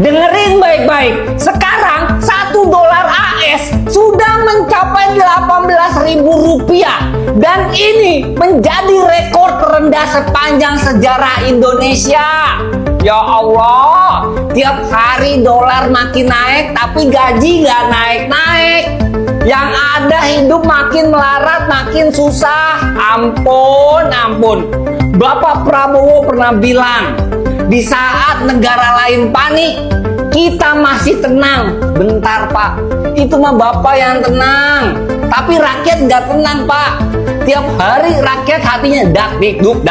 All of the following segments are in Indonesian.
Dengerin baik-baik. Sekarang 1 dolar AS sudah mencapai Rp18.000 dan ini menjadi rekor terendah sepanjang sejarah Indonesia. Ya Allah, tiap hari dolar makin naik tapi gaji nggak naik-naik. Yang ada hidup makin melarat, makin susah. Ampun. Bapak Prabowo pernah bilang, di saat negara lain panik, kita masih tenang. Bentar Pak, itu mah Bapak yang tenang. Tapi rakyat nggak tenang Pak. Tiap hari rakyat hatinya dak dikduk.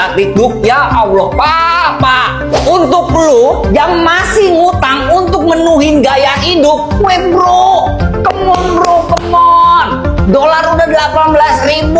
Ya Allah Pak. Untuk lu yang masih ngutang untuk menuhin gaya hidup, bro, come on. Dolar udah 18.000.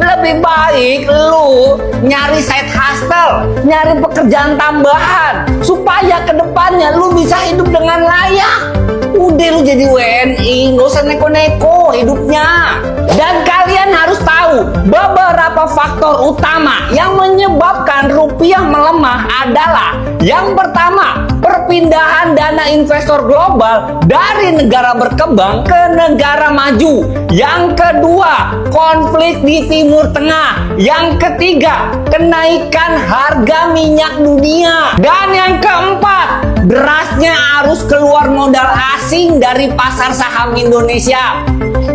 Lebih baik lu nyari side hustle, nyari pekerjaan tambahan supaya kedepannya lu bisa hidup dengan layak. Udah lu jadi WNI, nggak usah neko-neko hidupnya. Dan kalian harus tahu beberapa faktor utama yang menyebabkan rupiah melemah adalah: yang pertama, perpindahan dana investor global dari negara berkembang ke negara maju. Yang kedua, konflik di Timur Tengah. Yang ketiga, kenaikan harga minyak dunia. Dan yang keempat, derasnya arus keluar modal asing dari pasar saham Indonesia.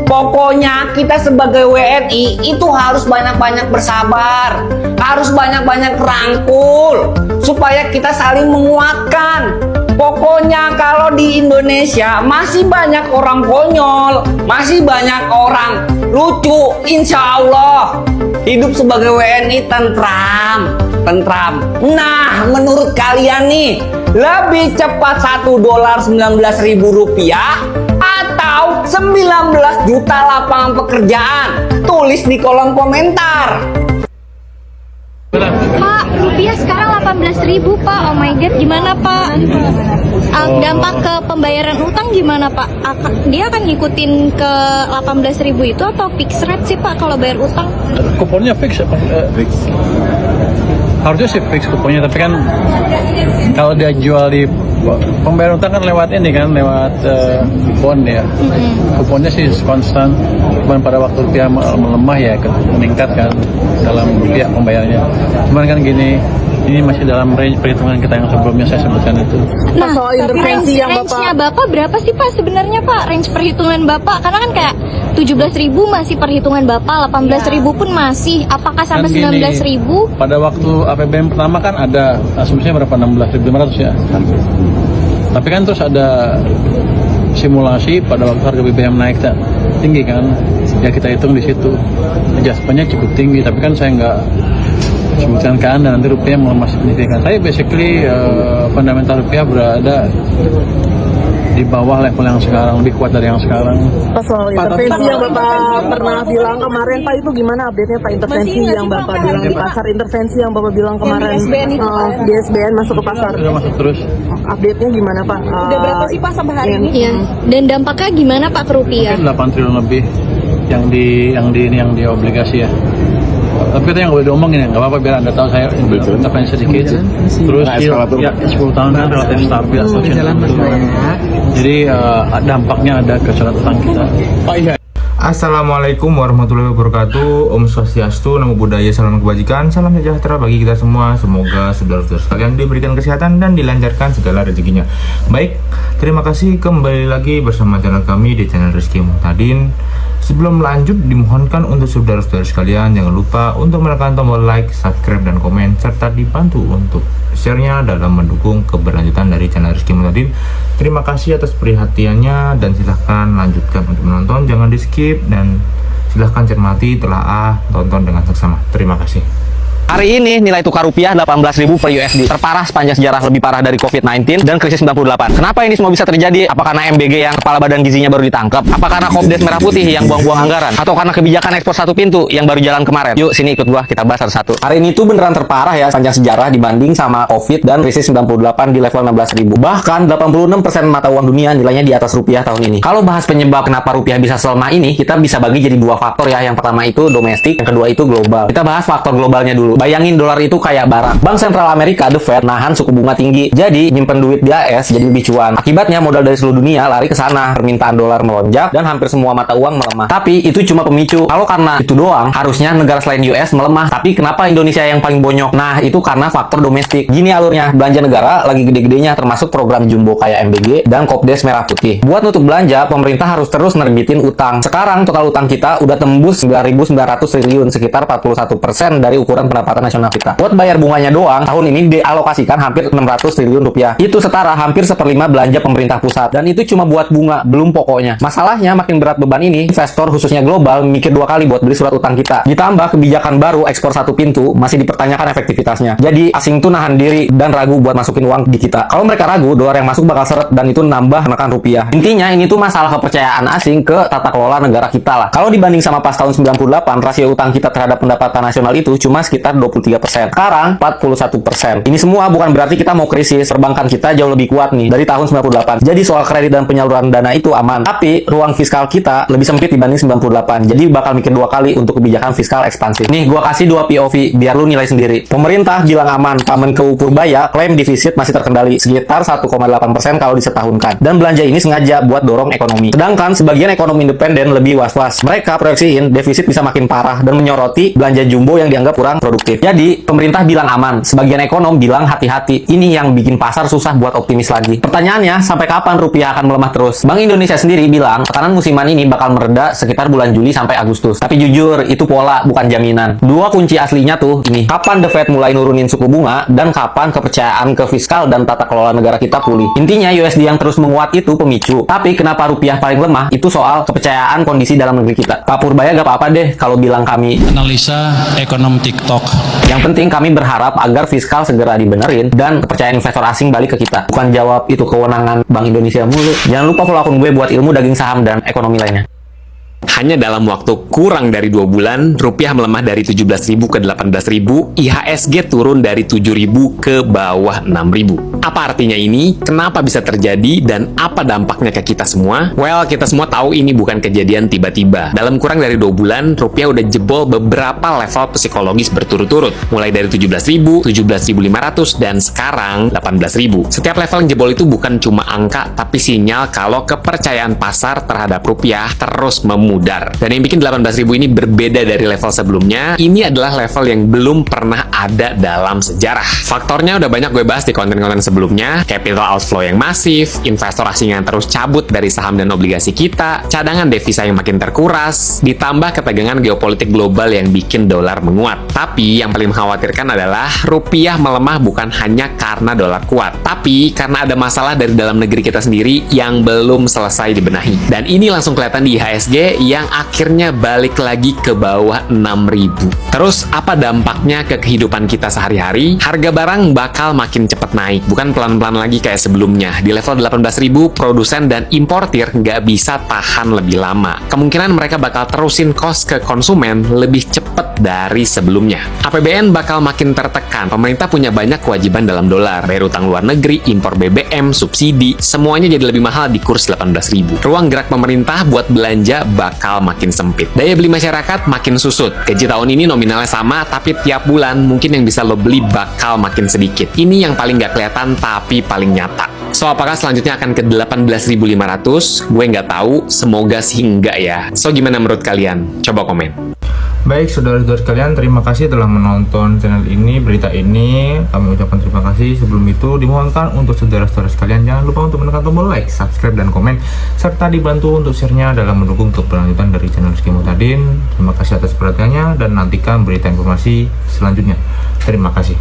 Pokoknya kita sebagai WNI itu harus banyak-banyak bersabar, harus banyak-banyak rangkul supaya kita saling menguatkan. Pokoknya kalau di Indonesia masih banyak orang konyol, masih banyak orang lucu, insya Allah hidup sebagai WNI tentram. Nah, menurut kalian nih, lebih cepat 1 dolar 19.000 rupiah atau 19 juta lapangan pekerjaan? Tulis di kolom komentar. Pak, rupiah sekarang 18.000 Pak. Oh my god, gimana Pak? Dampak ke pembayaran utang gimana Pak? Dia akan ngikutin ke 18.000 itu atau fix rate sih Pak kalau bayar utang? Kuponnya fix apa? Fix. Harusnya sih fix kuponnya, tapi kan kalau dia jual di pembayaran utang kan lewat ini kan, lewat bond ya. Kuponnya sih konstan, cuman pada waktu rupiah melemah ya meningkat kan dalam rupiah pembayarannya. Cuman kan gini, ini masih dalam range perhitungan kita yang sebelumnya saya sebutkan itu. Nah, tapi range-nya Bapak berapa sih Pak sebenarnya Pak? Range perhitungan Bapak, karena kan kayak 17.000 masih perhitungan Bapak, 18.000 pun masih. Apakah sampai 19.000? Pada waktu APBN pertama kan ada asumsinya berapa? 16.500 ya. Tapi kan terus ada simulasi pada waktu harga BBM naik tinggi kan. Ya kita hitung di situ. Adjustmentnya cukup tinggi, tapi kan saya nggak sebutkan ke Anda, nanti rupiah melemah signifikan. Saya basically fundamental rupiah berada di bawah level yang sekarang, lebih kuat dari yang sekarang. Pak, soal intervensi yang Bapak pernah bilang kemarin Pak, itu gimana update-nya Pak? Intervensi yang Bapak bilang di pasar, intervensi yang Bapak bilang kemarin di SBN masuk ke pasar. Sudah masuk terus. Update-nya gimana Pak? Udah berapa sih Pak sampai hari ini? Iya. Dan dampaknya gimana Pak ke rupiah? 8 triliun lebih yang di obligasi ya. Tapi itu yang gue diomongin ya, nggak apa-apa biar Anda tahu saya intervensi sedikit. Terus ya 10 tahun kan relatif stabil. Jadi dampaknya ada ke surat utang kita. Assalamualaikum warahmatullahi wabarakatuh. Om Swastiastu, Namo Buddhaya, salam kebajikan, salam sejahtera bagi kita semua. Semoga saudara-saudara sekalian diberikan kesehatan dan dilancarkan segala rezekinya. Baik, terima kasih kembali lagi bersama channel kami di channel Rizky Muhtadin. Sebelum lanjut, dimohonkan untuk saudara-saudara sekalian jangan lupa untuk menekan tombol like, subscribe, dan komen, serta dibantu untuk share-nya dalam mendukung keberlanjutan dari channel Rizky Muhtadin. Terima kasih atas perhatiannya dan silahkan lanjutkan untuk menonton, jangan di skip, dan silahkan cermati, telaah, tonton dengan seksama. Terima kasih. Hari ini nilai tukar rupiah 18.000 per USD, terparah sepanjang sejarah, lebih parah dari COVID-19 dan krisis 98. Kenapa ini semua bisa terjadi? Apa karena MBG yang kepala badan gizinya baru ditangkap? Apa karena Kopdes Merah Putih yang buang-buang anggaran? Atau karena kebijakan ekspor satu pintu yang baru jalan kemarin? Yuk sini ikut gua, kita bahas satu-satu. Hari ini tuh beneran terparah ya sepanjang sejarah dibanding sama COVID dan krisis 98 di level 16.000. Bahkan 86% mata uang dunia nilainya di atas rupiah tahun ini. Kalau bahas penyebab kenapa rupiah bisa selemah ini, kita bisa bagi jadi dua faktor ya. Yang pertama itu domestik, yang kedua itu global. Kita bahas faktor globalnya dulu. Bayangin dolar itu kayak barang. Bank Sentral Amerika, The Fed, nahan suku bunga tinggi. Jadi, nyimpen duit di AS jadi lebih cuan. Akibatnya, modal dari seluruh dunia lari ke sana. Permintaan dolar melonjak dan hampir semua mata uang melemah. Tapi, itu cuma pemicu. Kalau karena itu doang, harusnya negara selain US melemah. Tapi, kenapa Indonesia yang paling bonyok? Nah, itu karena faktor domestik. Gini alurnya, belanja negara lagi gede-gedenya, termasuk program jumbo kayak MBG dan Kopdes Merah Putih. Buat nutup belanja, pemerintah harus terus nerbitin utang. Sekarang, total utang kita udah tembus 9.900 triliun, sekitar 41% dari ukuran pendapatan nasional kita. Buat bayar bunganya doang, tahun ini dialokasikan hampir 600 triliun rupiah. Itu setara hampir 1/5 belanja pemerintah pusat. Dan itu cuma buat bunga, belum pokoknya. Masalahnya, makin berat beban ini, investor khususnya global mikir 2 kali buat beli surat utang kita. Ditambah kebijakan baru ekspor satu pintu, masih dipertanyakan efektivitasnya. Jadi, asing tuh nahan diri dan ragu buat masukin uang di kita. Kalau mereka ragu, dolar yang masuk bakal seret dan itu nambah menekan rupiah. Intinya, ini tuh masalah kepercayaan asing ke tata kelola negara kita lah. Kalau dibanding sama pas tahun 98, rasio utang kita terhadap pendapatan nasional itu cuma sekitar 23%. Sekarang 41%. Ini semua bukan berarti kita mau krisis. Perbankan kita jauh lebih kuat nih dari tahun 98. Jadi soal kredit dan penyaluran dana itu aman. Tapi ruang fiskal kita lebih sempit dibanding 98. Jadi bakal mikir 2 kali untuk kebijakan fiskal ekspansif. Nih gua kasih 2 POV biar lu nilai sendiri. Pemerintah bilang aman. Kemenku Purbaya klaim defisit masih terkendali sekitar 1,8% kalau disetahunkan. Dan belanja ini sengaja buat dorong ekonomi. Sedangkan sebagian ekonomi independen lebih was-was. Mereka proyeksiin defisit bisa makin parah dan menyoroti belanja jumbo yang dianggap kurang produktif. Jadi, pemerintah bilang aman, sebagian ekonom bilang hati-hati. Ini yang bikin pasar susah buat optimis lagi. Pertanyaannya, sampai kapan rupiah akan melemah terus? Bank Indonesia sendiri bilang, tekanan musiman ini bakal mereda sekitar bulan Juli sampai Agustus. Tapi jujur, itu pola, bukan jaminan. 2 kunci aslinya tuh ini. Kapan The Fed mulai nurunin suku bunga, dan kapan kepercayaan ke fiskal dan tata kelola negara kita pulih. Intinya, USD yang terus menguat itu pemicu. Tapi kenapa rupiah paling lemah? Itu soal kepercayaan kondisi dalam negeri kita. Pak Purbaya gak apa-apa deh kalau bilang kami analisa ekonom TikTok. Yang penting kami berharap agar fiskal segera dibenerin dan kepercayaan investor asing balik ke kita. Bukan jawab itu kewenangan Bank Indonesia mulu. Jangan lupa follow akun gue buat ilmu daging saham dan ekonomi lainnya. Hanya dalam waktu kurang dari 2 bulan, rupiah melemah dari 17.000 ke 18.000, IHSG turun dari 7.000 ke bawah 6.000. Apa artinya ini? Kenapa bisa terjadi? Dan apa dampaknya ke kita semua? Well, kita semua tahu ini bukan kejadian tiba-tiba. Dalam kurang dari 2 bulan, rupiah udah jebol beberapa level psikologis berturut-turut. Mulai dari 17.000, 17.500, dan sekarang 18.000. Setiap level yang jebol itu bukan cuma angka, tapi sinyal kalau kepercayaan pasar terhadap rupiah terus memudar. Dan yang bikin 18.000 ini berbeda dari level sebelumnya, ini adalah level yang belum pernah ada dalam sejarah. Faktornya udah banyak gue bahas di konten-konten sebelumnya, capital outflow yang masif, investor asing yang terus cabut dari saham dan obligasi kita, cadangan devisa yang makin terkuras, ditambah ketegangan geopolitik global yang bikin dolar menguat. Tapi yang paling mengkhawatirkan adalah rupiah melemah bukan hanya karena dolar kuat, tapi karena ada masalah dari dalam negeri kita sendiri yang belum selesai dibenahi. Dan ini langsung kelihatan di IHSG yang akhirnya balik lagi ke bawah 6.000. Terus apa dampaknya ke kehidupan kita sehari-hari? Harga barang bakal makin cepat naik, bukan pelan-pelan lagi kayak sebelumnya. Di level 18.000, produsen dan importir nggak bisa tahan lebih lama. Kemungkinan mereka bakal terusin cost ke konsumen lebih cepat dari sebelumnya. APBN bakal makin tertekan. Pemerintah punya banyak kewajiban dalam dolar, bayar utang luar negeri, impor BBM, subsidi, semuanya jadi lebih mahal di kurs 18.000. Ruang gerak pemerintah buat belanja bakal makin sempit. Daya beli masyarakat makin susut. Gaji tahun ini nominalnya sama, tapi tiap bulan mungkin yang bisa lo beli bakal makin sedikit. Ini yang paling nggak kelihatan, tapi paling nyata. So, apakah selanjutnya akan ke 18.500? Gue nggak tahu, semoga sih enggak ya. So, gimana menurut kalian? Coba komen. Baik, saudara-saudara sekalian, terima kasih telah menonton channel ini, berita ini. Kami ucapkan terima kasih. Sebelum itu, dimohonkan untuk saudara-saudara sekalian jangan lupa untuk menekan tombol like, subscribe, dan komen, serta dibantu untuk share-nya dalam mendukung keberlanjutan dari channel Rizky Muhtadin. Terima kasih atas perhatiannya dan nantikan berita informasi selanjutnya. Terima kasih.